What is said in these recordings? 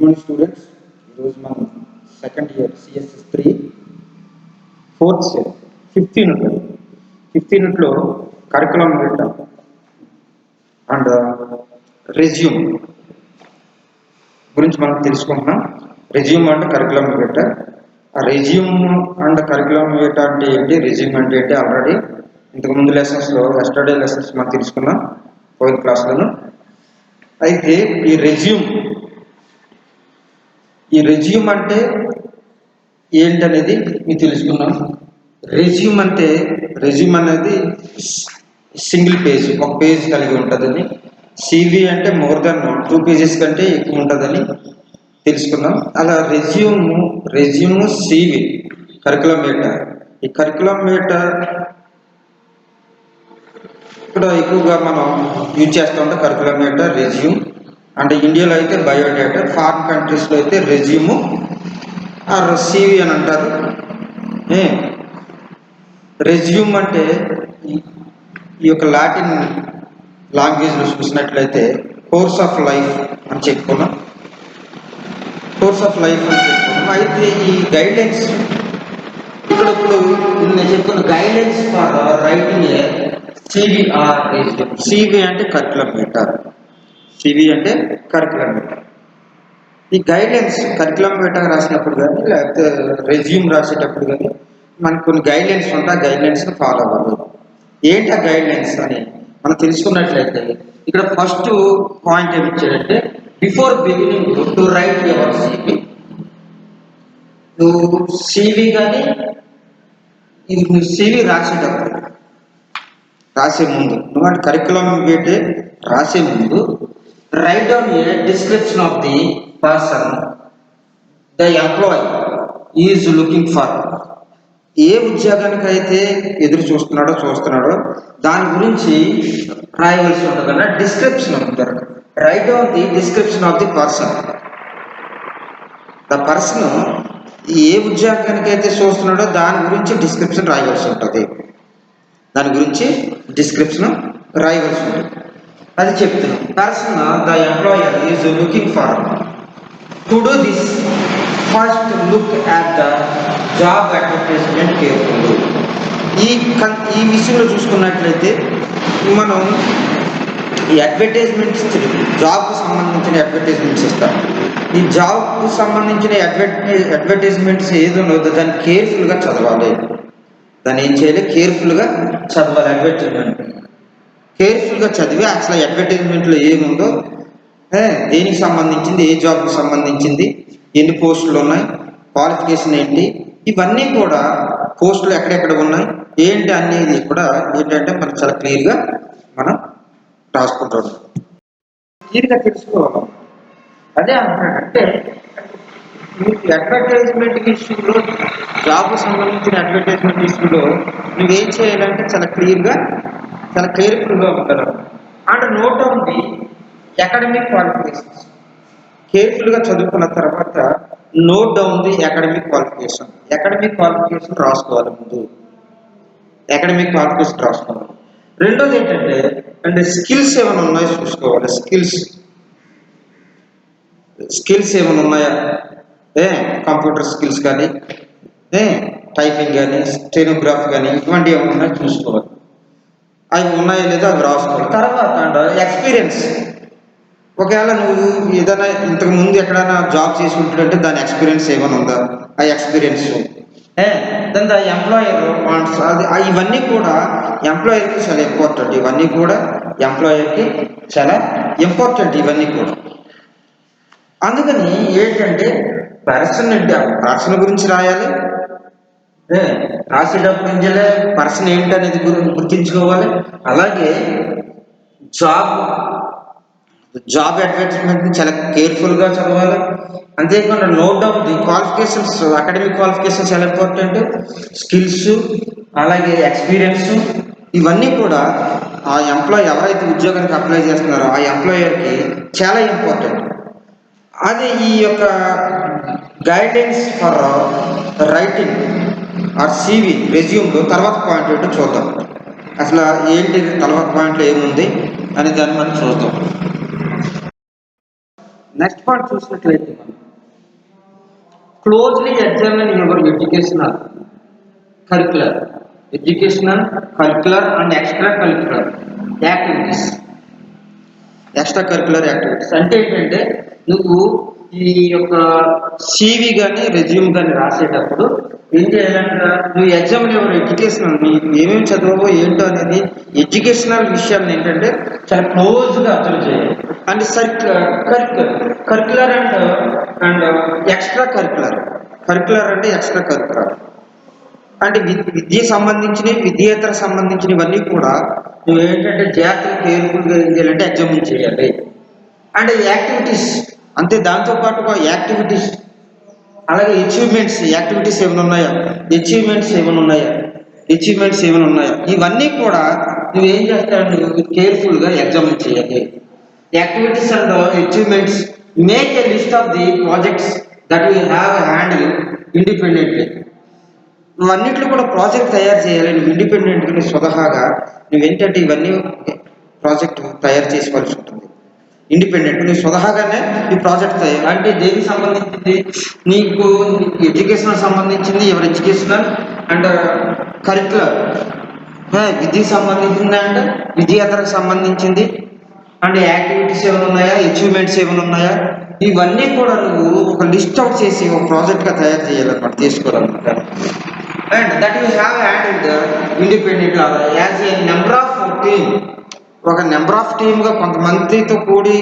morning students. ఈరోజు మనం second year CSS 3 fourth set 15 యూనిట్లో కరికులం డేటా అండ్ రెజ్యూమ్ గురించి మనం తెలుసుకుంటున్నాం. రెజ్యూమ్ అంటే కరికులం డేటా. ఆ రెజ్యూమ్ అండ్ కరికులం డేటా అంటే ఏంటి, రెజ్యూమ్ అంటే ఏంటి ఆల్రెడీ ఇంతకుముందు లెసన్స్లో ఎస్టర్డే లెసన్స్ మనం తెలుసుకున్నాం పోయిన క్లాస్లను. అయితే ఈ రెజ్యూమ్ అంటే ఏంటనేది మీకు తెలుసుకున్నాం. రెజ్యూమ్ అనేది సింగిల్ పేజ్, ఒక పేజ్ కలిగి ఉంటుందని, సివి అంటే మోర్ దాన్ 2 పేజెస్ కంటే ఎక్కువ ఉంటుందని తెలుసుకున్నాం. అలా రెజ్యూమ్ సివి కరికులం డేటా. ఈ కరికులం డేటా ఇక్కడ ఎక్కువగా మనం యూజ్ చేస్తూ ఉంటాం. కరికులం డేటా, రెజ్యూమ్ అంటే ఇండియాలో అయితే బయోడేటా, ఫారిన్ కంట్రీస్లో అయితే రెజ్యూమ్ ఆర్ సివి అని అంటారు. రెజ్యూమ్ అంటే ఈ యొక్క లాటిన్ లాంగ్వేజ్లో చూసినట్లయితే కోర్స్ ఆఫ్ లైఫ్ అని చెప్పుకున్నాం. అయితే ఈ గైడ్లైన్స్ ఇప్పుడు నేను చెప్పుకున్న guidelines for writing a CV or resume. CV అంటే కరికులం డేటా, ఈ గైడ్లైన్స్ కరికులం డేటా రాసినప్పుడు కానీ లేకపోతే రెజ్యూమ్ రాసేటప్పుడు కానీ మనకు కొన్ని గైడ్లైన్స్ ఉంటాయి. గైడ్లైన్స్ని ఫాలో అవ్వాలి. ఏంటి ఆ గైడ్లైన్స్ అని మనం తెలుసుకున్నట్లయితే ఇక్కడ ఫస్ట్ పాయింట్ ఏమి ఇచ్చాడంటే, before beginning to write your CV, నువ్వు సివి కానీ ఇది నువ్వు సివి రాసే ముందు నువ్వు అంటే కరికులం డేటా రాసే ముందు write down a description of the person the employee is looking for. ఏ ఉద్యోగానికి అయితే ఎదురు చూస్తున్నాడో దాని గురించి రాయవలసి ఉంటుందన్న డిస్క్రిప్షన్ ఉంటుంది. Write down the description of the person. The person ఏ ఉద్యోగానికి అయితే చూస్తున్నాడో దాని గురించి డిస్క్రిప్షన్ రాయవలసి ఉంటుంది. అది చెప్తున్నాం. Person the employer is looking for. To do this first look at the job advertisement careful. ఈ విషయంలో చూసుకున్నట్లయితే మనం ఈ అడ్వర్టైజ్మెంట్స్, జాబ్కు సంబంధించిన అడ్వర్టైజ్మెంట్స్ ఇస్తాం. ఈ జాబ్కు సంబంధించిన అడ్వర్టైజ్మెంట్స్ ఏది ఉన్నదో దాన్ని కేర్ఫుల్గా చదవాలి. కేర్ఫుల్గా చదవాలి. అడ్వర్టైజ్మెంట్ కేర్ఫుల్గా చదివి అసలు అడ్వర్టైజ్మెంట్లో ఏముందో, దేనికి సంబంధించింది, ఏ జాబ్కి సంబంధించింది, ఎన్ని పోస్టులు ఉన్నాయి, క్వాలిఫికేషన్ ఏంటి, ఇవన్నీ కూడా పోస్టులు ఎక్కడెక్కడ ఉన్నాయి ఏంటి అనేది కూడా ఏంటంటే మనకు చాలా క్లియర్గా మనం రాసుకుంటాం. క్లియర్గా తెలుసుకోవాలి. అదే అంటున్నాడంటే మీకు అడ్వర్టైజ్మెంట్ విషయంలో, జాబ్కు సంబంధించిన అడ్వర్టైజ్మెంట్ విషయంలో నువ్వేం చేయాలంటే చాలా కేర్ఫుల్గా ఉంటారు. And note on the academic qualifications. కేర్ఫుల్గా చదువుకున్న తర్వాత note down the academic qualification రాసుకోవాలి. ముందు అకాడమిక్ క్వాలిఫికేషన్ రాసుకోవాలి. రెండోది ఏంటంటే స్కిల్స్ ఏమైనా ఉన్నాయో చూసుకోవాలి. స్కిల్స్ ఏమైనా ఉన్నాయా, కంప్యూటర్ స్కిల్స్ కానీ, టైపింగ్ కానీ, స్టెనోగ్రాఫ్ కానీ, ఇటువంటి ఏమైనా ఉన్నాయో చూసుకోవాలి. అవి ఉన్నాయో లేదో అవి రాసుకోవాలి. తర్వాత ఎక్స్పీరియన్స్. ఒకవేళ నువ్వు ఏదైనా ఇంతకు ముందు ఎక్కడైనా జాబ్ చేసుకుంటుంటే దాని ఎక్స్పీరియన్స్ ఏమైనా ఉందా, ఆ experience. Then the employer wants. ఇవన్నీ కూడా ఎంప్లాయర్కి చాలా ఇంపార్టెంట్. ఇవన్నీ కూడా అందుకని ఏంటంటే పర్సన్ గురించి రాయాలి. రాసేటప్పుడు పర్సన్ ఏంటనేది గుర్తించుకోవాలి. అలాగే జాబ్ అడ్వర్టైజ్మెంట్ని చాలా కేర్ఫుల్గా చదవాలి. అంతేకాకుండా note down the qualifications, academic qualifications చాలా ఇంపార్టెంట్. స్కిల్స్, అలాగే ఎక్స్పీరియన్స్, ఇవన్నీ కూడా ఆ ఎంప్లాయీ ఎవరైతే ఉద్యోగానికి అప్లై చేస్తున్నారో ఆ ఎంప్లాయర్కి చాలా ఇంపార్టెంట్. అది ఈ యొక్క guidance for writing or CV రెజ్యూమ్లో తర్వాత పాయింట్ ఏంటో చూద్దాం. అసలు ఏంటి తర్వాత పాయింట్లో ఏముంది అని దాన్ని మనం చూద్దాం. నెక్స్ట్ పాయింట్ చూసినట్లయితే మనం closely examine your curricular educational curricular and extra curricular activities. Extra curricular activities అంటే ఏంటంటే నువ్వు ఈ యొక్క సివి కానీ రెజ్యూమ్ కానీ రాసేటప్పుడు ఏం చేయాలంటే నువ్వు ఎగ్జామ్ ఎవరు ఎడ్యుకేషనల్ నీకు ఏమేమి చదవవో ఏంటో అనేది ఎడ్యుకేషనల్ విషయాన్ని ఏంటంటే చాలా క్లోజ్గా అబ్జర్వ్ చేయాలి. And curricular and extra curricular. Curricular అంటే ఎక్స్ట్రా కరికులర్ అంటే విద్యకు సంబంధించినవి విద్యేతర సంబంధించినవన్నీ కూడా నువ్వు ఏంటంటే జాగ్రత్తగా కేర్ఫుల్గా ఏం చేయాలంటే ఎగ్జామిన్ చేయాలి. అండ్ యాక్టివిటీస్ అంతే, దాంతోపాటుగా యాక్టివిటీస్ అలాగే అచీవ్మెంట్స్ యాక్టివిటీస్ ఏమైనా ఉన్నాయా, అచీవ్మెంట్స్ ఏమైనా ఉన్నాయా ఇవన్నీ కూడా నువ్వేం చేస్తావు నువ్వు కేర్ఫుల్గా ఎగ్జామిన్ చేయాలి. Activities and achievements make a list of the projects that you have handle independently. నువ్వన్నింటిలో కూడా ప్రాజెక్ట్ తయారు చేయాలి. నువ్వు ఇండిపెండెంట్గా స్వతహాగా నువ్వేంటంటే ఇవన్నీ ప్రాజెక్ట్ తయారు చేసుకోవాల్సి ఉంటుంది. ఇండిపెండెంట్ నువ్వు స్వతహాగానే ఈ ప్రాజెక్ట్ తయారు అంటే దేనికి సంబంధించింది, నీకు ఎడ్యుకేషనల్ సంబంధించింది, ఎవరు ఎడ్యుకేషనల్ అండ్ కరికులర్ విద్యకు సంబంధించింది అండ్ విద్యేతరకు సంబంధించింది అండ్ యాక్టివిటీస్ ఏమైనా ఉన్నాయా, అచీవ్మెంట్స్ ఏమైనా ఉన్నాయా, ఇవన్నీ కూడా నువ్వు ఒక లిస్ట్ అవుట్ చేసి ఒక ప్రాజెక్ట్గా తయారు చేయాలన్నమాట, తీసుకోవాలన్నమాట. And that you have handled independent as a number of team. ఒక నెంబర్ ఆఫ్ టీమ్గా కొంతమందితో కూడి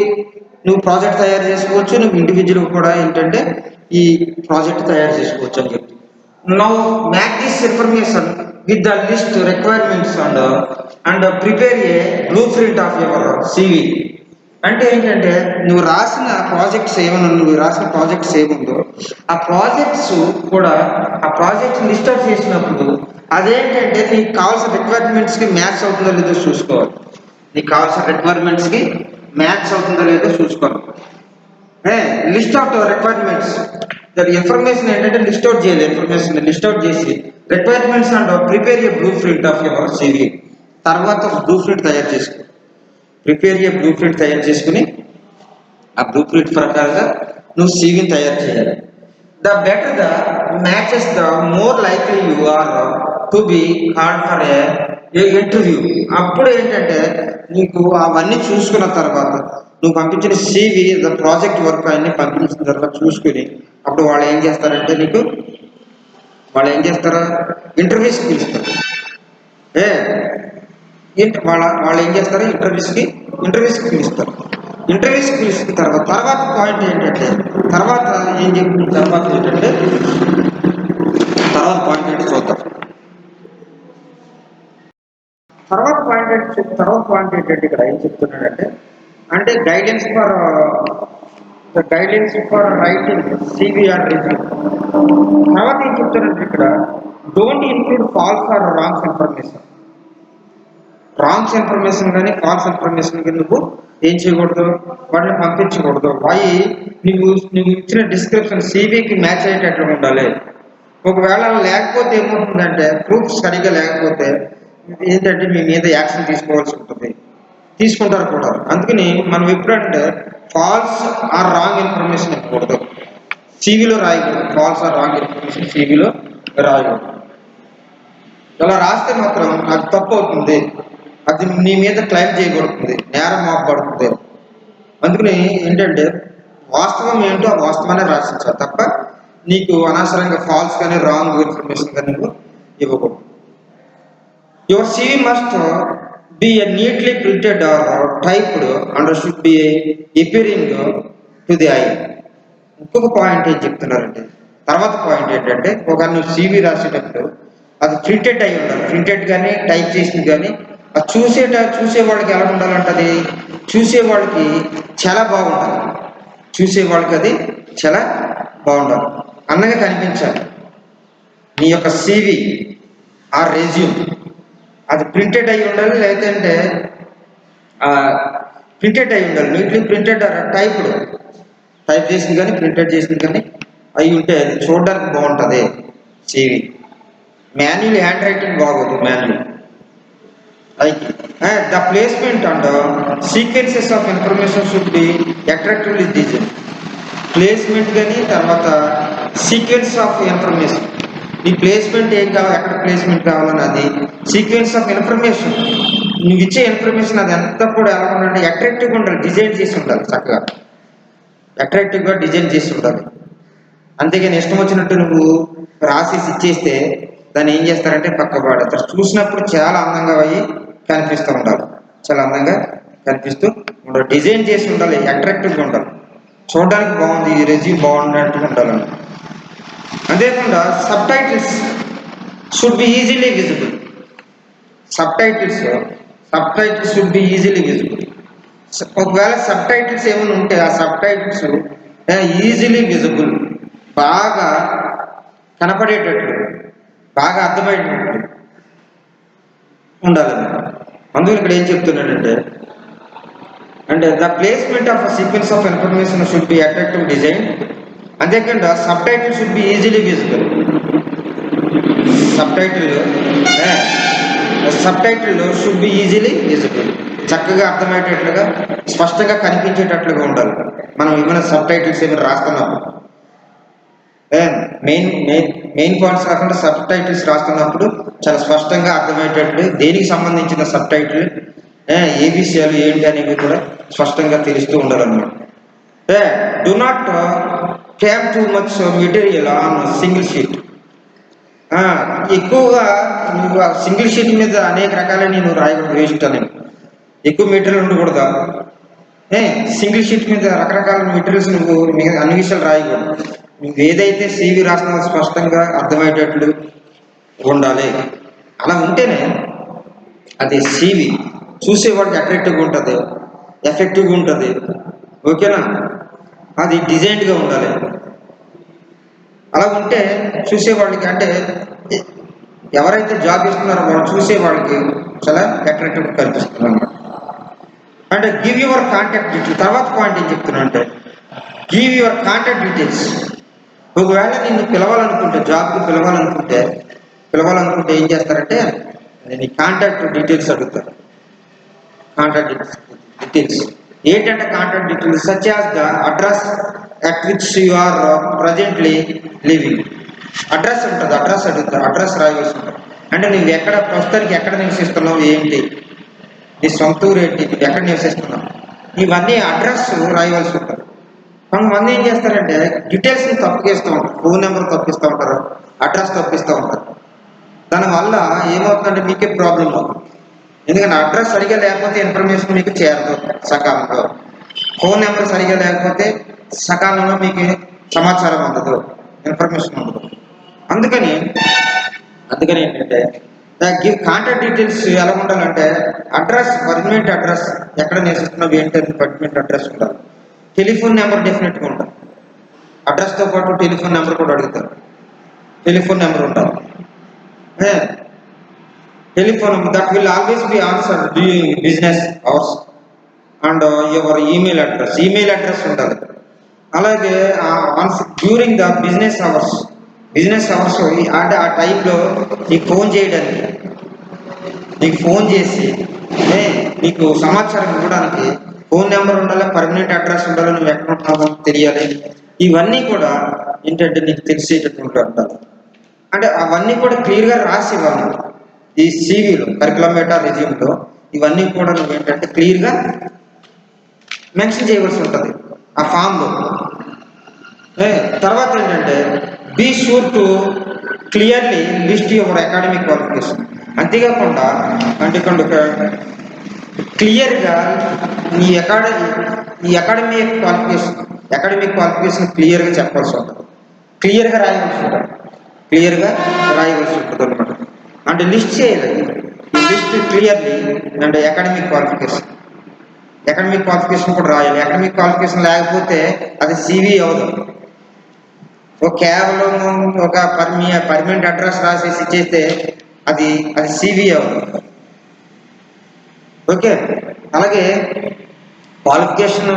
నువ్వు ప్రాజెక్ట్ తయారు చేసుకోవచ్చు. నువ్వు ఇండివిజువల్ కూడా ఏంటంటే ఈ ప్రాజెక్ట్ తయారు చేసుకోవచ్చు అని చెప్పి. Now match this information with the list requirements and prepare a blueprint of your CV. అంటే ఏంటంటే నువ్వు రాసిన ప్రాజెక్ట్స్ ఏముందో ఆ ప్రాజెక్ట్స్ కూడా ఆ ప్రాజెక్ట్స్ లిస్ట్ అవుట్ చేసినప్పుడు అదేంటంటే నీకు కావాల్సిన రిక్వైర్మెంట్స్కి మ్యాచ్ అవుతుందో లేదో చూసుకోవాలి. నీకు కావాల్సిన రిక్వైర్మెంట్స్కి మ్యాచ్ అవుతుందో లేదో చూసుకోవాలి. List out requirements that information ఏంటంటే లిస్ట్ అవుట్ చేయాలి. ఇన్ఫర్మేషన్ లిస్ట్ అవుట్ చేసి requirements and prepare a blueprint of your CV. తర్వాత బ్లూ ప్రింట్ తయారు చేసుకో. ప్రిపేర్ ఏ బ్లూ ప్రింట్ తయారు చేసుకుని ఆ బ్లూ ప్రింట్ ప్రకారంగా నువ్వు సివిని తయారు చేయాలి. The better the matches the more likely you are to be called for a interview. అప్పుడు ఏంటంటే నీకు అవన్నీ చూసుకున్న తర్వాత నువ్వు పంపించిన సివి ద ప్రాజెక్ట్ వర్క్ అన్ని పంపించిన తర్వాత చూసుకుని అప్పుడు వాళ్ళు ఏం చేస్తారంటే ఇంటర్వ్యూస్కి పిలుస్తారు. వాళ్ళు ఏం చేస్తారు ఇంటర్వ్యూస్కి పిలుస్తారు. ఇంటర్వ్యూస్కి పిలిచిన తర్వాత పాయింట్ ఏంటంటే తర్వాత పాయింట్ ఏంటి చూద్దాం. తర్వాత పాయింట్ ఏంటంటే ఇక్కడ ఏం చెప్తున్నాడంటే అంటే guidance for writing CV or resume. తర్వాత ఏం చెప్తున్నాడంటే ఇక్కడ don't include false or wrongs information. Wrongs information కానీ ఫాల్స్ ఇన్ఫర్మేషన్ కానీ నువ్వు ఏం చేయకూడదు, వాటిని పంపించకూడదు. నువ్వు ఇచ్చిన డిస్క్రిప్షన్ సివికి మ్యాచ్ అయ్యేటట్లు ఉండాలి. ఒకవేళ లేకపోతే ఏమవుతుందంటే ప్రూఫ్ సరిగ్గా లేకపోతే ఏంటంటే మీ మీద యాక్షన్ తీసుకోవాల్సి ఉంటుంది, తీసుకుంటారు కూడా. అందుకని మనం ఎప్పుడంటే ఫాల్స్ ఆర్ రాంగ్ ఇన్ఫర్మేషన్ ఇవ్వకూడదు, సివిలో రాయకూడదు. ఫాల్స్ ఆర్ రాంగ్ ఇన్ఫర్మేషన్ సివిలో రాయకూడదు. ఇలా రాస్తే మాత్రం అది తప్పు అవుతుంది, అది నీ మీద క్లెయిమ్ చేయబడుతుంది, నేరం మోపబడుతుంది. అందుకని ఏంటంటే వాస్తవం ఏంటో ఆ వాస్తవాన్ని రాసించాలి తప్ప నీకు అనవసరంగా ఫాల్స్ కానీ రాంగ్ ఇన్ఫర్మేషన్ కానీ నువ్వు ఇవ్వకూడదు. Your CV must be neatly printed or typed and should be appearing to the eye. ఇంకొక పాయింట్ ఏం చెప్తున్నారంటే తర్వాత పాయింట్ ఏంటంటే నువ్వు సివి రాసేటప్పుడు అది ప్రింటెడ్ అయి ఉండాలి. ప్రింటెడ్ కానీ టైప్ చేసింది కానీ అది చూసేవాళ్ళకి ఎలా ఉండాలంటే చూసేవాళ్ళకి చాలా బాగుండాలి. చూసేవాళ్ళకి అది చాలా బాగుండాలి, అందంగా కనిపించాలి. నీ యొక్క సివి ఆ రెజ్యూమ్ అది ప్రింటెడ్ అయి ఉండాలి, లేదంటే ప్రింటెడ్ అయి ఉండాలి. నీట్లీ ప్రింటెడ్ టైప్ చేసింది కానీ ప్రింటెడ్ చేసింది కానీ అయి ఉంటే అది చూడడానికి బాగుంటుంది సివి. మాన్యువల్ హ్యాండ్ రైటింగ్ బాగోదు. Manual the placement and sequences of information should be attractively designed. Placement కానీ, తర్వాత సీక్వెన్స్ ఆఫ్ ఇన్ఫర్మేషన్. నీ ప్లేస్మెంట్ ఏం కావాలి, ఎక్కడ ప్లేస్మెంట్ కావాలని అది సీక్వెన్స్ ఆఫ్ ఇన్ఫర్మేషన్. నువ్వు ఇచ్చే ఇన్ఫర్మేషన్ అది అంతా కూడా ఎలా ఉండాలంటే అట్రాక్టివ్గా ఉండాలి, డిజైన్ చేసి ఉండాలి, చక్కగా అట్రాక్టివ్గా డిజైన్ చేసి ఉండాలి. అంతేగాని ఇష్టం వచ్చినట్టు నువ్వు రాసేసి ఇచ్చేస్తే దాన్ని ఏం చేస్తారంటే పక్క పాడతారు. చూసినప్పుడు చాలా అందంగా అయ్యి కనిపిస్తూ ఉండాలి, చాలా అందంగా కనిపిస్తూ ఉండాలి, డిజైన్ చేసి ఉండాలి, అట్రాక్టివ్గా ఉండాలి, చూడడానికి బాగుంది, ఈ రెజ్యూమ్ బాగున్నట్టుగా ఉండాలని. అంతేకాకుండా sub titles should be easily visible. Sub titles should be easily visible. ఒకవేళ సబ్ టైటిల్స్ ఏమైనా ఉంటే ఆ సబ్ టైటిల్స్ ఈజీలీ విజిబుల్, బాగా కనపడేటట్లు, బాగా అర్థమయ్యేటట్లు ఉండాలని. అందుకని ఇక్కడ ఏం చెప్తున్నాడంటే the placement of sequence of information should be attractive design. అంతేకాకుండా subtitle should be easily visible. Subtitle should be easily visible, చక్కగా అర్థమయ్యేటట్లుగా, స్పష్టంగా కనిపించేటట్లుగా ఉండాలి. మనం ఏమైనా సబ్ టైటిల్స్ ఏమైనా రాస్తున్నాము, మెయిన్ పాయింట్స్ కాకుండా సబ్ టైటిల్స్ రాస్తున్నప్పుడు చాలా స్పష్టంగా అర్థమయ్యేటట్లు, దేనికి సంబంధించిన సబ్ టైటిల్, ఏ విషయాలు ఏంటి అనేవి కూడా స్పష్టంగా తెలుస్తూ ఉండాలన్నమాట. Do not cam too much material on single sheet. ఎక్కువగా నువ్వు సింగిల్ షీట్ మీద అనేక రకాల నేను రాయకూడదు, వేస్ట్ అని. ఎక్కువ మెటీరియల్ ఉండకూడదా, సింగిల్ షీట్ మీద రకరకాల మెటీరియల్స్ నువ్వు అన్ని విషయాలు రాయకూడదు. నువ్వు ఏదైతే CV రాస్తున్నావో స్పష్టంగా అర్థమయ్యేటట్లు ఉండాలి. అలా ఉంటేనే అది CV చూసేవాడికి అట్రాక్టివ్గా ఉంటుంది, ఎఫెక్టివ్గా ఉంటుంది. ఓకేనా, అది డిజైన్డ్గా ఉండాలి. అలా ఉంటే చూసేవాళ్ళకి, అంటే ఎవరైతే జాబ్ ఇస్తున్నారో వాళ్ళు చూసేవాళ్ళకి చాలా అట్రాక్టివ్గా కనిపిస్తుంది అన్నమాట. అంటే గివ్ యువర్ కాంటాక్ట్ డీటెయిల్స్. తర్వాత పాయింట్ ఏం చెప్తున్నా అంటే గివ్ యువర్ కాంటాక్ట్ డీటెయిల్స్. ఒకవేళ నిన్ను పిలవాలనుకుంటే, జాబ్కి పిలవాలనుకుంటే ఏం చేస్తారంటే నీ కాంటాక్ట్ డీటెయిల్స్ అడుగుతారు. కాంటాక్ట్ డీటెయిల్స్ ఏంటంటే contact details such as the address at which you are presently living. Address ఉంటుంది, అడ్రస్ అడుగుతారు, అడ్రస్ రాయవలసి ఉంటుంది. అంటే నువ్వు ఎక్కడ ప్రస్తుతానికి ఎక్కడ నివసిస్తున్నావు, ఏంటి నీ సొంత ఊరు ఏంటి, ఎక్కడ నివసిస్తున్నావు, ఇవన్నీ అడ్రస్ రాయవలసి ఉంటుంది. కొంతమంది ఏం చేస్తారంటే డీటెయిల్స్ని తప్పిస్తూ ఉంటారు, ఫోన్ నెంబర్ తప్పిస్తూ ఉంటారు, అడ్రస్ తప్పిస్తూ ఉంటారు. దానివల్ల ఏమవుతుందంటే మీకే ప్రాబ్లం అవుతుంది. ఎందుకంటే అడ్రస్ సరిగా లేకపోతే ఇన్ఫర్మేషన్ మీకు చేరదు సకాలంలో, ఫోన్ నెంబర్ సరిగా లేకపోతే సకాలంలో మీకు సమాచారం అందదు, ఇన్ఫర్మేషన్ ఉండదు. అందుకని ఏంటంటే గివ్ కాంటాక్ట్ డీటెయిల్స్ ఎలా ఉండాలంటే అడ్రస్, పర్మనెంట్ అడ్రస్, ఎక్కడ నివసిస్తున్నావు ఏంటి అని పర్మనెంట్ అడ్రస్ ఉండాలి. టెలిఫోన్ నెంబర్ డెఫినెట్గా ఉండాలి. అడ్రస్తో పాటు టెలిఫోన్ నెంబర్ కూడా అడుగుతారు, టెలిఫోన్ నెంబర్ ఉండాలి. Telephone that will always be answer during business hours and your email address ఉండాలి. అలాగే డ్యూరింగ్ ద బిజినెస్ అవర్స్ అంటే ఆ టైంలో నీకు ఫోన్ చేయడానికి, నీకు ఫోన్ చేసి నీకు సమాచారం ఇవ్వడానికి ఫోన్ నెంబర్ ఉండాలి, పర్మనెంట్ అడ్రస్ ఉండాలి, నువ్వు ఎక్కడ ఉన్నావో తెలియాలి. ఇవన్నీ కూడా ఏంటంటే నీకు తెలిసేటట్టు ఉండాలి. అంటే అవన్నీ కూడా క్లియర్గా రాసి ఇవ్వాలి. ఈ CVలో, కరికులం విటా రెజ్యూమ్లో ఇవన్నీ కూడా నువ్వు ఏంటంటే క్లియర్గా మెన్షన్ చేయవలసి ఉంటుంది ఆ ఫామ్లో. తర్వాత ఏంటంటే be sure to clearly list your academic qualification. అంతేకాకుండా క్లియర్గా నీ అకాడమిక్ క్వాలిఫికేషన్ క్లియర్గా చెప్పాల్సి ఉంటుంది, క్లియర్గా రాయవలసి ఉంటుంది అనమాట. అంటే లిస్ట్ చేయాలి, లిస్ట్ క్లియర్లీ అంటే అకాడమిక్ క్వాలిఫికేషన్ కూడా రాయాలి. అకాడమిక్ క్వాలిఫికేషన్ లేకపోతే అది CV అవ్వదు. కేవలం ఒక పర్మనెంట్ అడ్రస్ రాసేసి ఇచ్చేస్తే అది CV అవ్వదు. ఓకే, అలాగే క్వాలిఫికేషన్,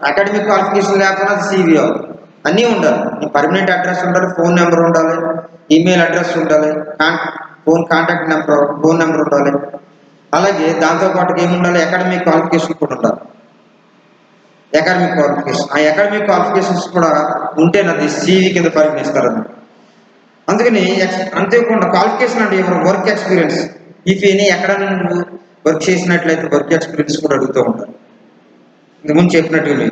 అకాడమిక్ క్వాలిఫికేషన్ లేకపోతే అది CV అవ్వదు. అన్నీ ఉండాలి, పర్మనెంట్ అడ్రస్ ఉండాలి, ఫోన్ నెంబర్ ఉండాలి, ఈమెయిల్ అడ్రస్ ఉండాలి, కాంటాక్ట్ నెంబర్, ఫోన్ నెంబర్ ఉండాలి. అలాగే దాంతోపాటు ఏముండాలి, అకాడమిక్ క్వాలిఫికేషన్ కూడా ఉండాలి. Academic qualification. ఆ అకాడమిక్ క్వాలిఫికేషన్స్ కూడా ఉంటేనే అది CV కింద పరిగణిస్తారు. అందుకని అంతేకాకుండా క్వాలిఫికేషన్ అంటే ఎవరు వర్క్ ఎక్స్పీరియన్స్. ఇఫ్ ఎనీ ఎక్కడ నువ్వు వర్క్ చేసినట్లయితే వర్క్ ఎక్స్పీరియన్స్ కూడా అడుగుతూ ఉంటారు. ఇంతకుముందు చెప్పినట్టుగా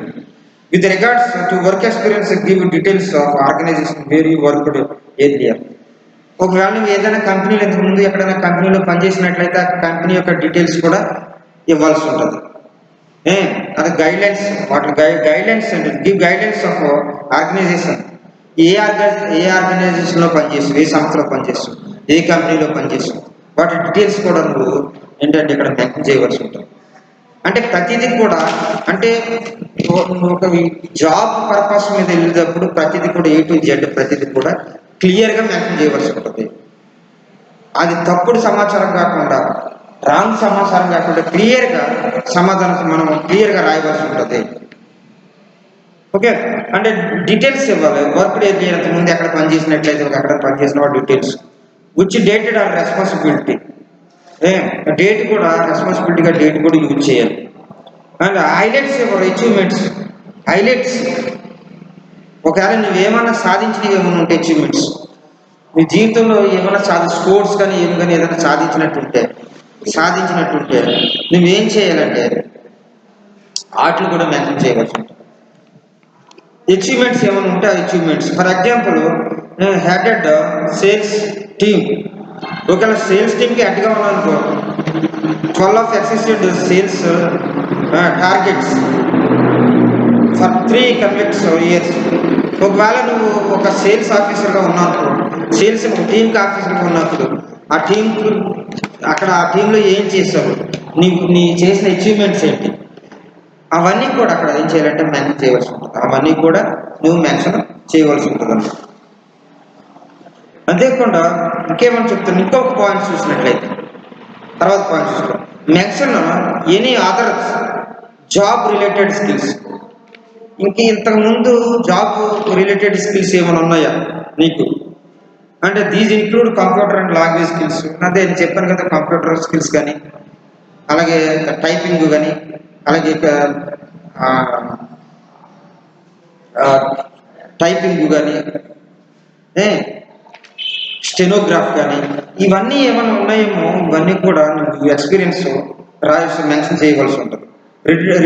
with regards to work experience give details of organization where you worked area. ఒకవేళ నువ్వు ఏదైనా కంపెనీలో ఇంతకుముందు ఎక్కడైనా కంపెనీలో పనిచేసినట్లయితే ఆ కంపెనీ యొక్క డీటెయిల్స్ కూడా ఇవ్వాల్సి ఉంటుంది. అది గైడ్లైన్స్, వాటి గైడ్లైన్స్ అంటే గివ్ గైడ్లైన్స్ ఆఫ్ ఆర్గనైజేషన్. ఏ ఆర్గనైజేషన్లో పనిచేస్తావు, ఏ సంస్థలో పనిచేస్తావు, ఏ కంపెనీలో పనిచేస్తావు, వాటి డీటెయిల్స్ కూడా నువ్వు ఏంటంటే ఇక్కడ మెన్షన్ చేయవలసి ఉంటుంది. అంటే ప్రతిదీ కూడా అంటే ఒక జాబ్ పర్పస్ మీద వెళ్ళేటప్పుడు ప్రతిదీ కూడా A to Z ప్రతిదీ కూడా క్లియర్గా మెన్షన్ చేయవలసి ఉంటుంది. అది తప్పుడు సమాచారం కాకుండా, రాంగ్ సమాచారం కాకుండా క్లియర్గా సమాధానం మనం క్లియర్గా రాయవలసి ఉంటుంది. ఓకే, అంటే డీటెయిల్స్ ఇవ్వాలి. వర్క్ డే ముందు ఎక్కడ పనిచేసినట్లయితే ఎక్కడ పనిచేసిన వాడు details which dated or responsibility. Date కూడా రెస్పాన్సిబిలిటీగా డేట్ కూడా యూజ్ చేయాలి. And highlights your achievements. Highlights ఒకవేళ నువ్వేమన్నా సాధించినవి ఏమైనా ఉంటే అచీవ్మెంట్స్, నీ జీవితంలో ఏమైనా స్పోర్ట్స్ కానీ ఏమి కానీ ఏదైనా సాధించినట్టుంటే నువ్వేం చేయాలంటే వాటిని కూడా మెన్షన్ చేయవలసి ఉంటుంది. అచీవ్మెంట్స్ ఏమైనా ఉంటే achievements. For example headed sales team. ఒకవేళ సేల్స్ టీమ్కి హెడ్గా ఉన్నానుకో 12 exceeded sales targets for 3 consecutive years. ఒకవేళ నువ్వు ఒక సేల్స్ ఆఫీసర్గా ఉన్నప్పుడు, సేల్స్ టీమ్కి ఆఫీసర్గా ఉన్నప్పుడు ఆ టీంకు అక్కడ ఆ టీంలో ఏం చేసావు, నీ చేసిన అచీవ్మెంట్స్ ఏంటి, అవన్నీ కూడా అక్కడ ఏం చేయాలంటే మెన్షన్ చేయవలసి ఉంటుంది. అవన్నీ కూడా నువ్వు మెన్షన్ చేయవలసి ఉంటుంది అన్నమాట. అంతేకాకుండా ఇంకేమని చెప్తాను, ఇంకొక పాయింట్ చూసినట్లయితే తర్వాత పాయింట్ చూసుకో. Mention any other job related skills. ఇంతకుముందు జాబ్ రిలేటెడ్ స్కిల్స్ ఏమైనా ఉన్నాయా నీకు అంటే these include computer and language skills. అదే నేను చెప్పాను కదా, కంప్యూటర్ స్కిల్స్ కానీ, అలాగే టైపింగ్ కానీ, అలాగే టైపింగ్ కానీ, స్టెనోగ్రాఫ్ కానీ, ఇవన్నీ ఏమైనా ఉన్నాయేమో ఇవన్నీ కూడా నువ్వు ఎక్స్పీరియన్స్ రాసి మెన్షన్ చేయవలసి ఉంటుంది.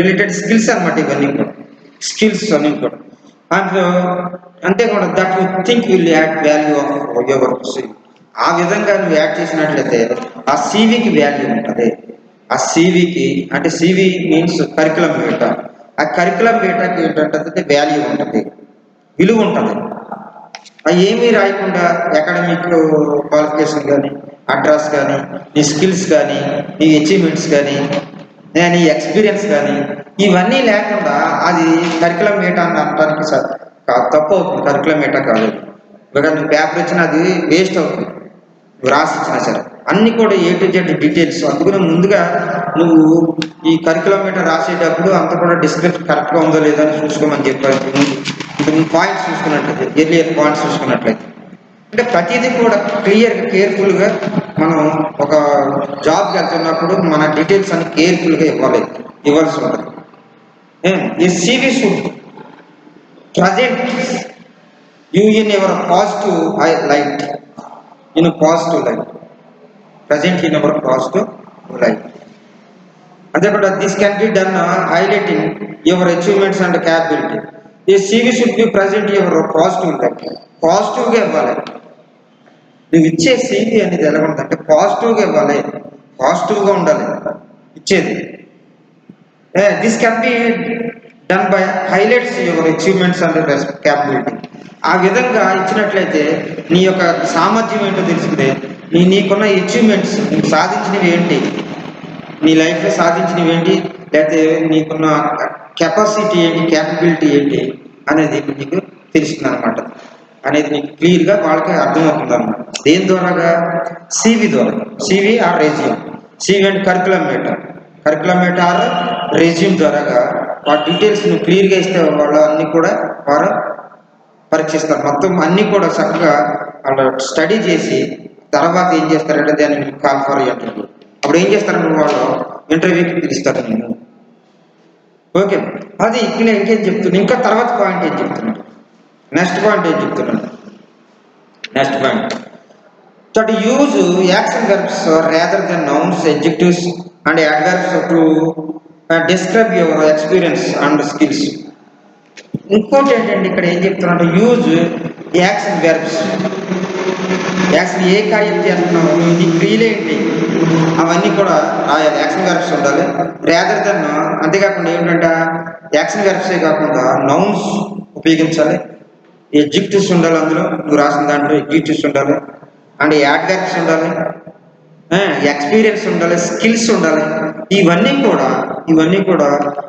రిలేటెడ్ స్కిల్స్ అనమాట ఇవన్నీ కూడా, స్కిల్స్ అన్నీ కూడా. అండ్ అంతేకాకుండా that you think will add value of your CV. ఆ విధంగా నువ్వు యాడ్ చేసినట్లయితే ఆ CVకి వాల్యూ ఉంటుంది. ఆ CVకి అంటే CV మీన్స్ కరికులం డేటా. ఆ కరికులం డేటాకి ఏంటంటే వాల్యూ ఉంటుంది, విలువ ఉంటుంది. అవి ఏమీ రాయకుండా అకాడమిక్ క్వాలిఫికేషన్ కానీ, అడ్రస్ కానీ, నీ స్కిల్స్ కానీ, నీ అచీవ్మెంట్స్ కానీ, నీ ఎక్స్పీరియన్స్ కానీ ఇవన్నీ లేకుండా అది కరికులం డేటా అని అనడానికి తప్పు అవుతుంది. కరికులం డేటా కాదు. ఇవాళ నువ్వు పేపర్ ఇచ్చినా అది వేస్ట్ అవుతుంది, నువ్వు రాసి ఇచ్చినా సరే. అన్నీ కూడా A to Z డీటెయిల్స్. అందుకని ముందుగా నువ్వు ఈ కరికులం డేటా రాసేటప్పుడు అంత కూడా డిస్క్రిప్షన్ కరెక్ట్గా ఉందో లేదో అని చూసుకోమని చెప్పారు. ఇంతకు పాయింట్స్ చూసుకున్నట్లయితే, ఎర్లియర్ పాయింట్స్ చూసుకున్నట్లయితే అంటే ప్రతిదీ కూడా క్లియర్గా కేర్ఫుల్గా మనం ఒక జాబ్కి వెళ్తున్నప్పుడు మన డీటెయిల్స్ అన్ని కేర్ఫుల్గా ఇవ్వాల్సి ఉంటుంది. ఈ CV should present you in your positive light. Present in your positive light. అంతేకాకుండా this can be done highlighting your achievements and capability. ఈ CV should be present your positive light. పాజిటివ్గా ఇవ్వాలి. నువ్వు ఇచ్చే CV అనేది ఎలా ఉంటుందంటే పాజిటివ్గా ఇవ్వాలి, పాజిటివ్గా ఉండాలి ఇచ్చేది. This can be done by highlights your achievements and capability. ఆ విధంగా ఇచ్చినట్లయితే నీ యొక్క సామర్థ్యం ఏంటో తెలిసిందే, నీకున్న అచీవ్మెంట్స్, నీకు సాధించినవి ఏంటి, నీ లైఫ్లో సాధించినవి ఏంటి, లేకపోతే నీకున్న కెపాసిటీ ఏంటి, క్యాపబిలిటీ ఏంటి అనేది నీకు తెలుస్తుంది అనమాట. అనేది నీకు క్లియర్గా వాళ్ళకి అర్థమవుతుంది అనమాట. దేని ద్వారాగా? CV ద్వారా. CV or resume. CV and curriculum data or resume ద్వారాగా వాటి డీటెయిల్స్ నువ్వు క్లియర్గా ఇస్తే వాళ్ళు అన్నీ కూడా వారు పరీక్షిస్తారు. మొత్తం అన్నీ కూడా చక్కగా వాళ్ళు స్టడీ చేసి తర్వాత ఏం చేస్తారంటే దాన్ని కాల్ ఫర్ ఇంటర్వ్యూ. అప్పుడు ఏం చేస్తారంటే వాళ్ళు ఇంటర్వ్యూకి పిలుస్తారు. నేను ఓకే, అది ఇక్కడ ఇంకేం చెప్తున్నా, ఇంకా తర్వాత పాయింట్ ఏం చెప్తున్నాడు, నెక్స్ట్ పాయింట్ ఏం చెప్తున్నాడు, next point that use action verbs rather than nouns, adjectives and adverbs to describe your experience and skills. ఇంకోటి ఏంటంటే ఇక్కడ ఏం చెప్తున్నాడు, యూజ్ యాక్షన్ వెర్బ్స్. యాక్షన్ ఏ కార్యం చేస్తున్నావు నువ్వు, నీ క్రియలు ఏంటి అవన్నీ కూడా రాయాలి, యాక్షన్ వెర్బ్స్ ఉండాలి. రేదర్ దెన్, అంతేకాకుండా ఏంటంటే యాక్షన్ వెర్బ్సే కాకుండా నౌన్స్ ఉపయోగించాలి, ఎడ్జెక్టివ్స్ ఉండాలి, అందులో నువ్వు రాసిన దాంట్లో ఎడ్జెక్టివ్స్ ఉండాలి, అండ్ యాడ్వర్బ్స్ ఉండాలి, ఎక్స్పీరియన్స్ ఉండాలి, స్కిల్స్ ఉండాలి. ఇవన్నీ కూడా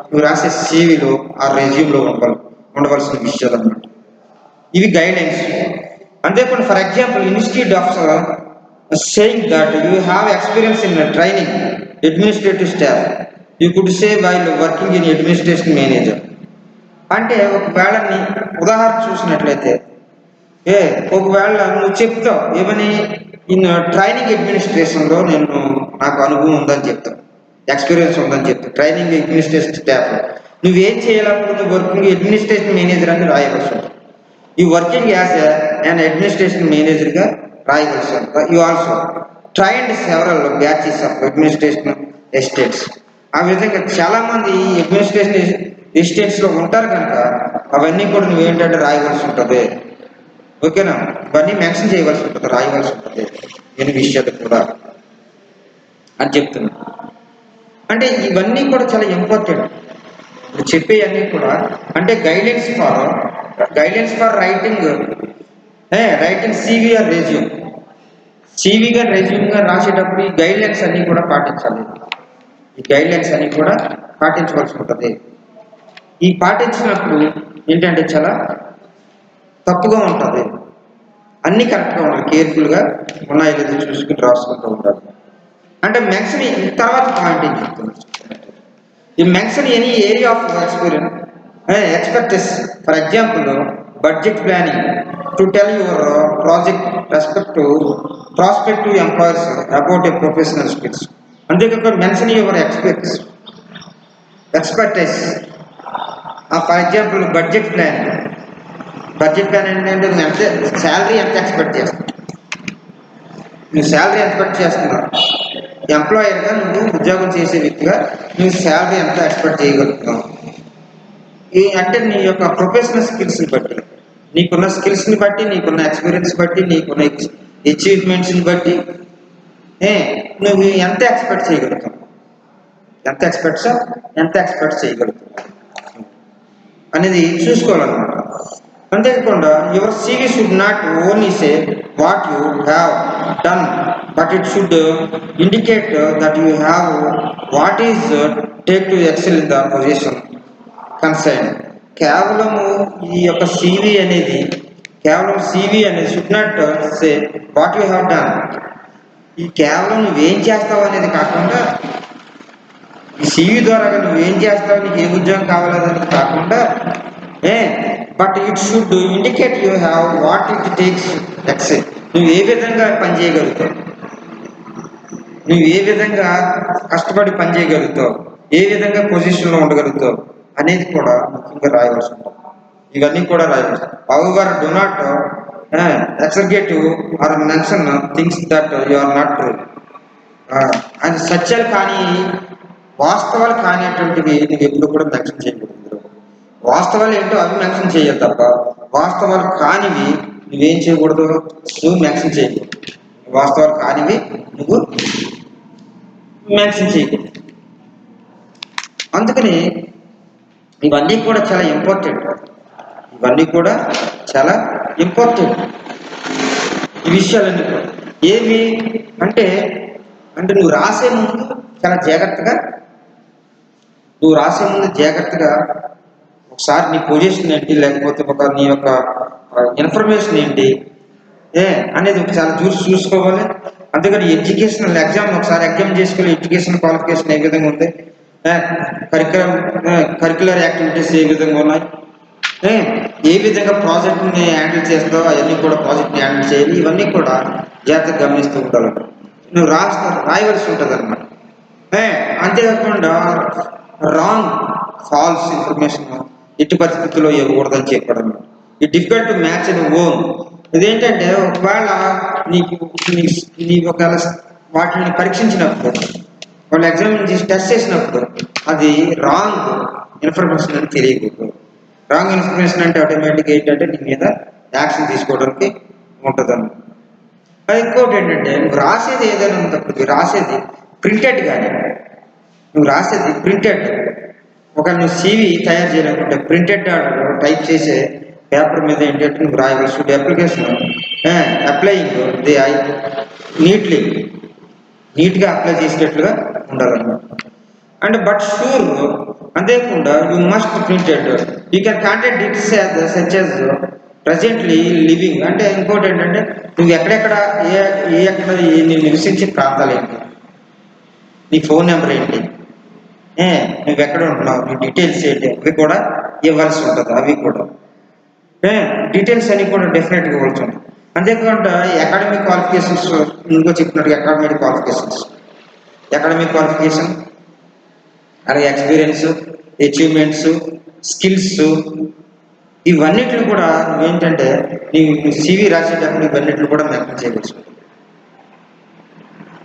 నువ్వు రాసే సివిలో ఆ రెజ్యూమ్లో ఉండవలసిన విషయాలు అన్నమాట. ఇవి గైడ్లైన్స్. అంతేకాకుండా for example, institute of saying that you have experience in training administrative staff, you could say while working in administration manager. అంటే ఒకవేళ నీ ఉదాహరణ చూసినట్లయితే, ఒకవేళ నువ్వు చెప్తావు ఏమని, ఇన్ ట్రైనింగ్ అడ్మినిస్ట్రేషన్లో నాకు అనుభవం ఉందని చెప్తావు, ఎక్స్పీరియన్స్ ఉందని చెప్తావు. ట్రైనింగ్ అడ్మినిస్ట్రేషన్ స్టాఫ్లో నువ్వేం చేయాలప్పుడు, నువ్వు వర్కింగ్ అడ్మినిస్ట్రేషన్ మేనేజర్ అని రాయవలసి ఉంటుంది. ఈ వర్కింగ్ యాజ్ అన్ అడ్మినిస్ట్రేషన్ మేనేజర్గా రాయవలసి ఉంటుంది. You also trained several batches of administration estates. ఆ విధంగా చాలామంది అడ్మినిస్ట్రేషన్ ఎస్టేట్స్లో ఉంటారు కనుక అవన్నీ కూడా నువ్వేంటంటే రాయవలసి ఉంటుంది. ఓకేనా, ఇవన్నీ మెన్షన్ చేయవలసి ఉంటుంది, రాయవలసి ఉంటుంది ఎన్ని విషయాలు కూడా అని చెప్తున్నా. అంటే ఇవన్నీ కూడా చాలా ఇంపార్టెంట్ చెప్పేవన్నీ కూడా. అంటే guidelines for writing CV or resume. సివిగా రెజ్యూమ్గా రాసేటప్పుడు ఈ గైడ్లైన్స్ అన్నీ కూడా పాటించాలి. ఈ గైడ్లైన్స్ అన్నీ కూడా పాటించవలసి ఉంటుంది. ఈ పాటించినప్పుడు ఏంటంటే చాలా తప్పుగా ఉంటుంది, అన్నీ కరెక్ట్గా ఉండాలి, కేర్ఫుల్గా ఉన్నాయో లేదో చూసుకుని రాసుకుంటూ ఉండాలి. అంటే మెన్షన్ తర్వాత పాయింట్ ఏం చెప్తున్నాను, ఈ mention any area of experience expertise. For example, budget planning to tell your prospective employers about a professional skills. అంతేకాక mention your expertise. For example, budget plan ఏంటంటే నువ్వు శాలరీ ఎంత ఎక్స్పెక్ట్ చేస్తావు, నువ్వు శాలరీ ఎక్స్పెక్ట్ చేస్తున్నావు, ఎంప్లాయర్గా నువ్వు ఉద్యోగం చేసే వ్యక్తిగా నువ్వు శాలరీ ఎంత ఎక్స్పెక్ట్ చేయగలుగుతున్నావు. అంటే నీ యొక్క ప్రొఫెషనల్ స్కిల్స్ని బట్టి, నీకున్న స్కిల్స్ని బట్టి, నీకున్న ఎక్స్పీరియన్స్ బట్టి, నీకున్న అచీవ్మెంట్స్ని బట్టి నువ్వు ఎంత ఎక్స్పెక్ట్ చేయగలుగుతావు, ఎంత ఎక్స్పెక్ట్ చేయగలుగుతావు అనేది చూసుకోవాలన్నమాట. అంతేకాకుండా your CV should not only say what you have done, but it should indicate that you have what is take to excel in the position concern. కేవలము ఈ యొక్క సివి అనేది should not say what you have done. ఈ కేవలం నువ్వేం చేస్తావు అనేది కాకుండా, ఈ సివి ద్వారా నువ్వేం చేస్తావు, నీకు ఏ ఉద్యోగం కావాలనేది కాకుండా, but it should indicate you have what it takes excel. నువ్వు ఏ విధంగా పనిచేయగలుగుతావు, నువ్వు ఏ విధంగా కష్టపడి పనిచేయగలుగుతావు, ఏ విధంగా పొజిషన్లో ఉండగలుగుతావు అనేది కూడా ముఖ్యంగా రాయవలసి ఉంటుంది. ఇవన్నీ కూడా రాయవలసి. However do not exaggerate or mention things that you are not true. అది సత్యాలు కానీ వాస్తవాలు కానిటువంటివి నువ్వు ఎప్పుడు కూడా మెన్షన్ చేయకూడదు. వాస్తవాలు ఏంటో అవి మెన్షన్ చేయాలి తప్ప వాస్తవాలు కానివి నువ్వేం చేయకూడదు, నువ్వు మెన్షన్ చేయకూడదు. వాస్తవాలు కానివి నువ్వు మెన్షన్ చేయకూడదు. అందుకని ఇవన్నీ కూడా చాలా ఇంపార్టెంట్, ఈ విషయాలన్నీ కూడా. ఏవి అంటే నువ్వు రాసే ముందు చాలా జాగ్రత్తగా ఒకసారి నీ పొజిషన్ ఏంటి, లేకపోతే నీ యొక్క ఇన్ఫర్మేషన్ ఏంటి అనేది చాలా చూసుకోవాలి. అందుకని ఎడ్యుకేషనల్ ఒకసారి ఎగ్జామ్ చేసుకోవాలి. ఎడ్యుకేషన్ క్వాలిఫికేషన్ ఏ విధంగా ఉంది, కరిక్యులర్ యాక్టివిటీస్ ఏ విధంగా ఉన్నాయి, ఏ విధంగా ప్రాజెక్ట్ని హ్యాండిల్ చేస్తావు, అవన్నీ కూడా ప్రాజెక్ట్ని హ్యాండిల్ చేయాలి. ఇవన్నీ కూడా జాగ్రత్తగా గమనిస్తూ ఉండాలి. నువ్వు రాయవలసి ఉంటుంది అన్నమాట. అంతేకాకుండా రాంగ్ ఫాల్స్ ఇన్ఫర్మేషన్ ఎట్టి పరిస్థితుల్లో ఇవ్వకూడదని చెప్పడం. ఈ difficult to match in own. ఇదేంటంటే ఒకవేళ నీకు నీ ఒకవేళ వాటిని పరీక్షించినప్పుడు, వాళ్ళు ఎగ్జామిన్ చేసి టెస్ట్ చేసినప్పుడు అది రాంగ్ ఇన్ఫర్మేషన్ అని తెలియకూడదు. రాంగ్ ఇన్ఫర్మేషన్ అంటే ఆటోమేటిక్గా ఏంటంటే నీ మీద యాక్షన్ తీసుకోవడానికి ఉంటుంది అన్నమాట. అది ఇంకోటి ఏంటంటే నువ్వు రాసేది ఏదైనా ఉన్నప్పుడు రాసేది ప్రింటెడ్ కానీ, నువ్వు రాసేది ప్రింటెడ్, ఒక నువ్వు CV తయారు చేయాలనుకుంటే ప్రింటెడ్ టైప్ చేసే పేపర్ మీద ఏంటంటే నువ్వు రాయవలసి అప్లికేషన్ అప్లయింగ్ ది ఐ నీట్గా అప్లై చేసేటట్లుగా ఉండాలన్నమాట. అండ్ బట్ షూర్ అంతేకాకుండా you must printed, you can contact details such as presently living. అంటే ఇంకోటి ఏంటంటే నువ్వు ఎక్కడెక్కడ నేను నివసించే ప్రాంతాలు ఏంటి, నీ ఫోన్ నెంబర్ ఏంటి, నువ్వు ఎక్కడ ఉంటున్నావు, నీ డీటెయిల్స్ ఏంటి, అవి కూడా ఇవ్వాల్సి ఉంటుంది. అవి కూడా డీటెయిల్స్ అన్ని కూడా డెఫినెట్గా ఇవ్వాల్సి ఉంటుంది. అంతేకాకుండా అకాడమిక్ క్వాలిఫికేషన్స్, ఇంకో చెప్పినట్టుగా అకాడమిక్ క్వాలిఫికేషన్ అలాగే ఎక్స్పీరియన్స్, అచీవ్మెంట్స్, స్కిల్స్, ఇవన్నిటిని కూడా నువ్వేంటంటే నువ్వు CV రాసేటప్పుడు ఇవన్నిటిని కూడా మెన్షన్ చేయవచ్చు.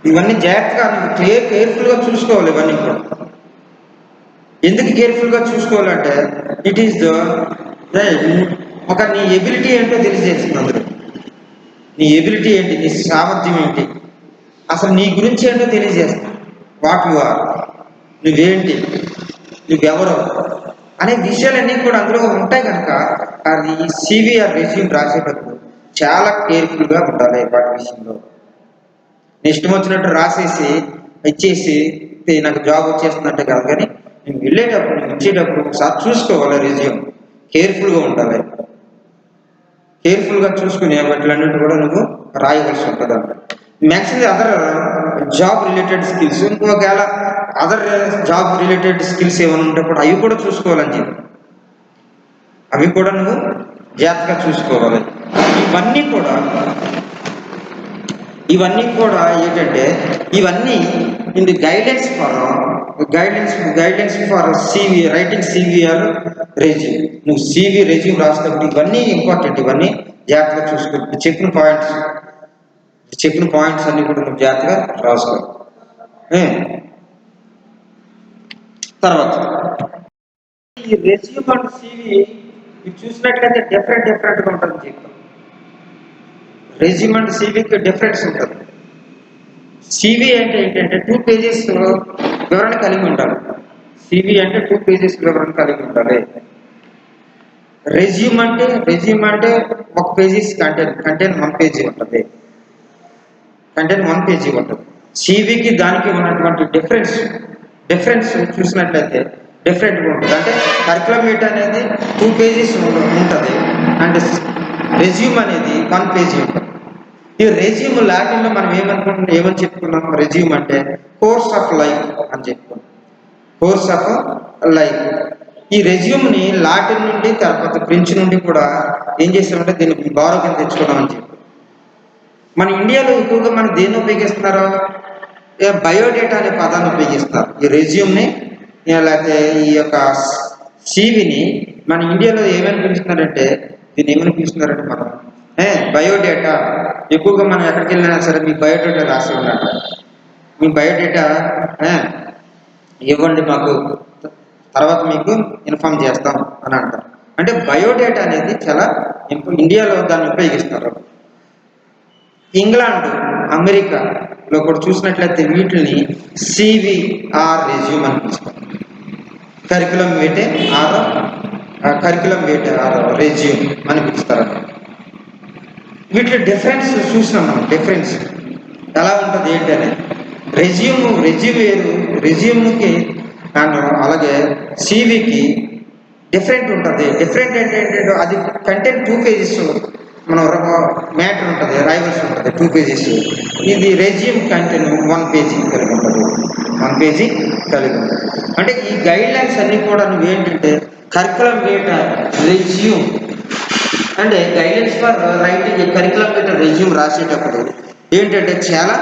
ఇవన్నీ జాగ్రత్తగా నువ్వు కేర్ఫుల్గా చూసుకోవాలి. ఇవన్నీ కూడా ఎందుకు కేర్ఫుల్గా చూసుకోవాలంటే ఇట్ ఈస్ నీ ఎబిలిటీ ఏంటో తెలియజేస్తుంది. అందులో నీ ఎబిలిటీ ఏంటి, నీ సామర్థ్యం ఏంటి, అసలు నీ గురించి ఏంటో తెలియజేస్తుంది. వాట్ యు ఆర్, నువ్వేంటి, నువ్వెవరో అనే విషయాలన్నీ కూడా అందులో ఉంటాయి. కనుక అది CV ఆర్ రెజ్యూమ్ రాసేటప్పుడు చాలా కేర్ఫుల్గా ఉండాలి వాటి విషయంలో. నీ ఇష్టం వచ్చినట్టు రాసేసి ఇచ్చేసి నాకు జాబ్ వచ్చేస్తున్నట్టే కాదు, కానీ నువ్వు వెళ్ళేటప్పుడు నువ్వు ఇచ్చేటప్పుడు ఒకసారి చూసుకోవాలి. రెజ్యూమ్ కేర్ఫుల్గా ఉండాలి. కేర్ఫుల్గా చూసుకుని వాటిలన్నింటి కూడా నువ్వు రాయవలసి ఉంటుంది అన్నమాట. Maximum other job related skills, ఇంకొకవేళ అదర్ జాబ్ రిలేటెడ్ స్కిల్స్ ఏమైనా ఉంటే కూడా అవి కూడా చూసుకోవాలని చెప్పి అవి కూడా నువ్వు జాగ్రత్తగా చూసుకోవాలి. ఇవన్నీ కూడా ఏంటంటే ఇవన్నీ in the guidance for CV writing CV or resume. నువ్వు CV రెజ్యూమ్ రాసినప్పుడు ఇవన్నీ ఇంపార్టెంట్. ఇవన్నీ జాగ్రత్తగా చూసుకో. చెప్పిన పాయింట్స్ అన్ని కూడా నువ్వు జాగ్రత్తగా రాసుకో. తర్వాత ఈ రెజ్యూమ్ అండ్ CV చూసినట్లయితే డిఫరెంట్గా ఉంటుంది. చెప్పు రెజ్యూమ్ అండ్ CVకి డిఫరెన్స్ ఉంటుంది. CV అంటే ఏంటంటే 2 pages వివరణ కలిగి ఉండాలి. CV అంటే 2 pages వివరణ కలిగి ఉండాలి. రెజ్యూమ్ అంటే 1 pages కంటెంట్ 1 page ఉంటుంది. CVకి దానికి ఉన్నటువంటి డిఫరెన్స్ చూసినట్లయితే డిఫరెంట్గా ఉంటుంది. అంటే కరికులం మీట్ అనేది 2 pages ఉంటుంది అండ్ రెజ్యూమ్ అనేది 1 page ఉంటుంది. ఈ రెజ్యూమ్ లాటిన్లో మనం ఏమని చెప్పుకున్నాం, రెజ్యూమ్ అంటే కోర్స్ ఆఫ్ లైఫ్ అని చెప్పుకున్నాం. Course of life. ఈ రెజ్యూమ్ని లాటిన్ నుండి తర్వాత ఫ్రెంచ్ నుండి కూడా ఏం చేస్తామంటే దీన్ని బారో కింద తెచ్చుకున్నామని చెప్పి మన ఇండియాలో ఎక్కువగా మనం దేన్ని ఉపయోగిస్తున్నారు, బయోడేటా అనే పదాన్ని ఉపయోగిస్తారు. ఈ రెజ్యూమ్ని లేకపోతే ఈ యొక్క CVని మన ఇండియాలో ఏమని పిలుస్తున్నారంటే మనం బయోడేటా. ఎక్కువగా మనం ఎక్కడికి వెళ్ళినా సరే మీ బయోడేటా రాసి ఉండాలి. మీ బయోడేటా ఇవ్వండి మాకు, తర్వాత మీకు ఇన్ఫామ్ చేస్తాం అని అంటారు. అంటే బయోడేటా అనేది చాలా ఇండియాలో దాన్ని ఉపయోగిస్తారు. ఇంగ్లాండ్, అమెరికాలో కూడా చూసినట్లయితే వీటిని CV ఆర్ రెజ్యూమ్ అని పిలుస్తారు. కరికులం వేటే ఆర్ రెజ్యూమ్ అని పిలుస్తారు. వీటిలో డిఫరెన్స్ చూసినాం మనం. డిఫరెన్స్ ఎలా ఉంటుంది ఏంటి అనేది. రెజ్యూమ్ వేరు, రెజ్యూమ్కి అండ్ అలాగే CVకి డిఫరెంట్ ఉంటుంది. డిఫరెంట్ ఏంటంటే అది కంటెంట్ 2 pages మనం మ్యాటర్ ఉంటుంది, రాయవలసి ఉంటుంది 2 pages. ఇది రెజ్యూమ్ కంటెంట్ 1 page కలిగి ఉంటుంది. అంటే ఈ గైడ్ లైన్స్ అన్నీ కూడా నువ్వేంటంటే కరికులం వేట రెజ్యూమ్ అంటే గైడెన్స్ ఫర్ రైటింగ్ కరికులం వేట రెజ్యూమ్ రాసేటప్పుడు ఏంటంటే చాలా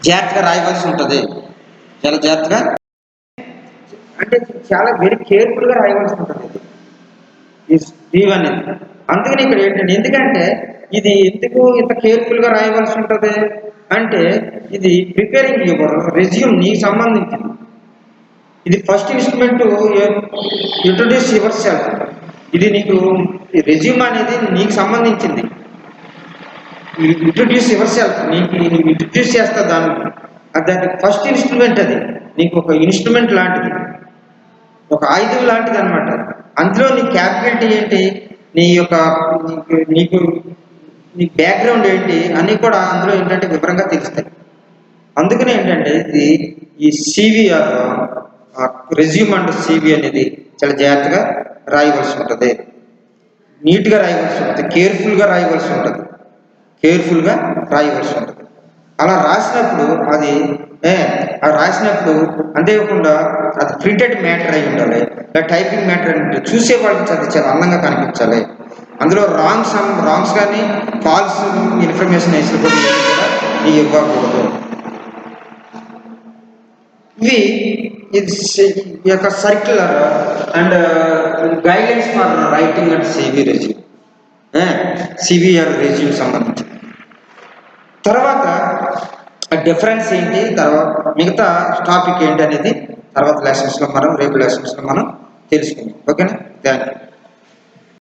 జాగ్రత్తగా రాయవలసి ఉంటుంది. చాలా జాగ్రత్తగా అంటే చాలా వెరీ కేర్ఫుల్గా రాయవలసి ఉంటుంది ఇది ఈ లీవ్ అనేది. అందుకని ఇక్కడ ఏంటంటే, ఎందుకంటే ఇది ఎందుకు ఇంత కేర్ఫుల్గా రాయవలసి ఉంటుంది అంటే, ఇది ప్రిపేరింగ్ యువర్ రెజ్యూమ్ నీకు సంబంధించింది. ఇది first instrument introduce your self. ఇది నీకు రెజ్యూమ్ అనేది నీకు సంబంధించింది. ఇంట్రొడ్యూస్ యువర్ సెల్ఫ్, నీకు ఇంట్రొడ్యూస్ చేస్తా దానికి ఫస్ట్ ఇన్స్ట్రుమెంట్. అది నీకు ఒక ఇన్స్ట్రుమెంట్ లాంటిది, ఒక ఆయుధం లాంటిది అనమాట. అందులో నీ క్యాపబిలిటీ ఏంటి, నీ యొక్క నీకు నీ బ్యాక్గ్రౌండ్ ఏంటి అన్నీ కూడా అందులో ఏంటంటే వివరంగా తెలుస్తాయి. అందుకనే ఏంటంటే ఇది ఈ సివి రెజ్యూమ్ అండ్ సివి అనేది చాలా జాగ్రత్తగా రాయవలసి ఉంటుంది, నీట్గా రాయవలసి ఉంటుంది, కేర్ఫుల్గా రాయవలసి ఉంటుంది, కేర్ఫుల్గా రాయవలసి ఉంటుంది. అలా రాసినప్పుడు అది అంతేకాకుండా అది ప్రింటెడ్ మ్యాటర్ అయి ఉండాలి, టైపింగ్ మ్యాటర్ అని ఉండాలి. చూసే వాళ్ళకి అది చాలా అందంగా కనిపించాలి. అందులో రాంగ్స్ కానీ ఫాల్స్ ఇన్ఫర్మేషన్ వేసిన కూడా నీకు ఇవ్వకూడదు. ఇది యొక్క circular and guidelines for writing and CVR resume సంబంధించి. తర్వాత డిఫరెన్స్ ఏంటి, తర్వాత మిగతా టాపిక్ ఏంటి అనేది రేపు లెసన్స్లో మనం తెలుసుకుందాం. ఓకేనా? Thank you.